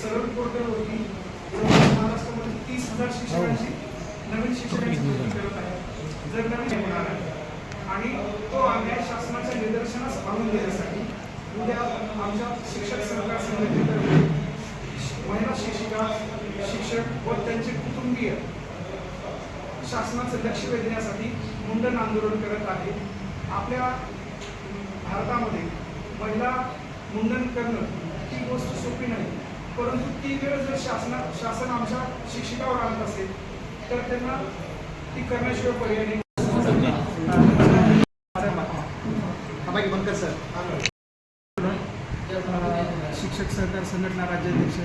सरळ पोर्टलवरती महाराष्ट्रामध्ये 30,000 शिक्षकांची नवीन शिक्षकांची भरती करत आहे. जर नवीन होणार आहे आणि तो अन्याय शासनाच्या निदर्शनास आणून देण्यासाठी उद्या आमच्या शिक्षक सहकार समितीतर्फे महिला शिक्षिका, शिक्षक व त्यांचे कुटुंबीय शासनाचं लक्ष वेधण्यासाठी मुंडन आंदोलन करत आहे. आपल्या भारतामध्ये महिला मुंडन करणं ही गोष्ट सोपी नाही, परंतु ती वेळ जर शासन आमच्या शिक्षिकावर आणत असेल तर त्यांना ती करण्याशिवाय पर्याय नाही. शिक्षक सहकार संघटना राज्याध्यक्ष,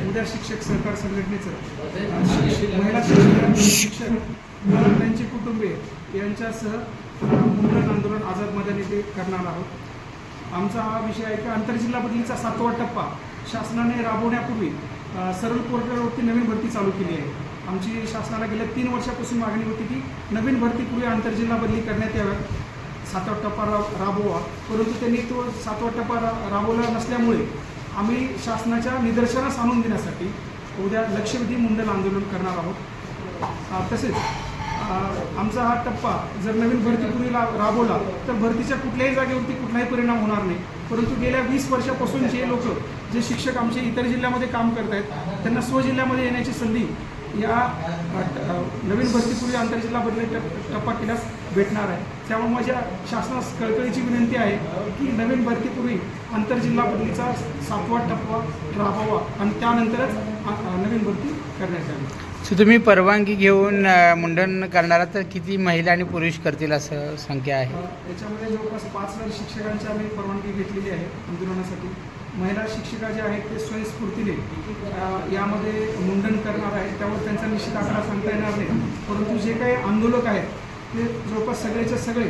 उद्या शिक्षक सहकार संघटनेचं महिला शिक्षक त्यांचे कुटुंबीय यांच्यासह मुंडन आंदोलन आझाद मैदान येथे करणार आहोत. आमचा हा विषय आहे की आंतरजिल्हा बदलीचा 7वा टप्पा शासनाने राबवण्यापूर्वी सरळ पोर्टलवरती नवीन भरती चालू केली आहे. आमची शासनाला गेल्या 3 वर्षापासून मागणी होती की नवीन भरतीपूर्वी आंतरजिल्हा बदली करण्यात याव्या, 7वा टप्पा राबवा, परंतु त्यांनी तो 7वा टप्पा राबवला नसल्यामुळे आम्ही शासनाच्या निदर्शनास आणून देण्यासाठी उद्या लक्षवेधी मुंडन आंदोलन करणार आहोत. तसेच आमचा हा टप्पा जर नवीन भरतीपूर्वी राबवला तर भरतीच्या कुठल्याही जागेवरती कुठलाही परिणाम होणार नाही, परंतु गेल्या 20 वर्षापासून जे शिक्षक आमचे इतर जिल्ह्यामध्ये काम करत आहेत त्यांना स्वजिल्ह्यामध्ये येण्याची संधी या नवीन भरतीपूर्वी आंतरजिल्हा बदली टप्पा केल्यास भेटणार आहे. त्यामुळे माझ्या शासनास कळकळीची विनंती आहे की नवीन भरतीपूर्वी आंतरजिल्हा बदलीचा 7वा टप्पा राबवा आणि त्यानंतरच नवीन भरती करण्यात यावी. तुम्ही परवानगी घेऊन मुंडन करणारा तर किती महिला आणि पुरुष करतील असं संख्या आहे? याच्यामध्ये जवळपास 5,000 शिक्षकांची आम्ही परवानगी घेतलेली आहे आंदोलनासाठी. महिला शिक्षिका जे आहेत ते स्वयंस्फूर्तीने यामध्ये मुंडन करणार आहेत, त्यामुळे त्यांचा निश्चित आकडा सांगता येणार नाही, परंतु जे काही आंदोलक आहेत ते जवळपास सगळेच्या सगळे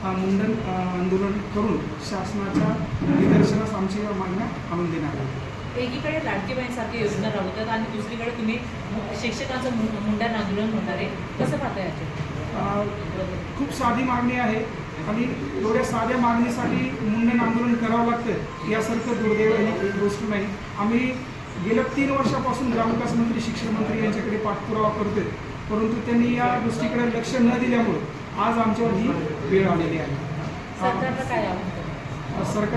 मुंडन आंदोलन करून शासनाच्या निदर्शनास आमची मागण्या आणून देणार आहेत. एकीकडे लाडकी बहीणसारखी योजना राबवतात आणि दुसरीकडे तुम्ही शिक्षकांचं मुंडन आंदोलन होणार आहे, कसं पाहता याचे? खूप साधी मागणी आहे आणि एवढ्या साध्या मागणीसाठी मुंडन आंदोलन करावं लागतं यासारखं दुर्दैव एक गोष्ट नाही. आम्ही गेल्या 3 वर्षापासून ग्रामविकास मंत्री, शिक्षण मंत्री यांच्याकडे पाठपुरावा करतोय, परंतु त्यांनी या गोष्टीकडे लक्ष न दिल्यामुळे आज आमच्यावर ही वेळ आलेली आहे. सरकारला काय आव्हान? सरकार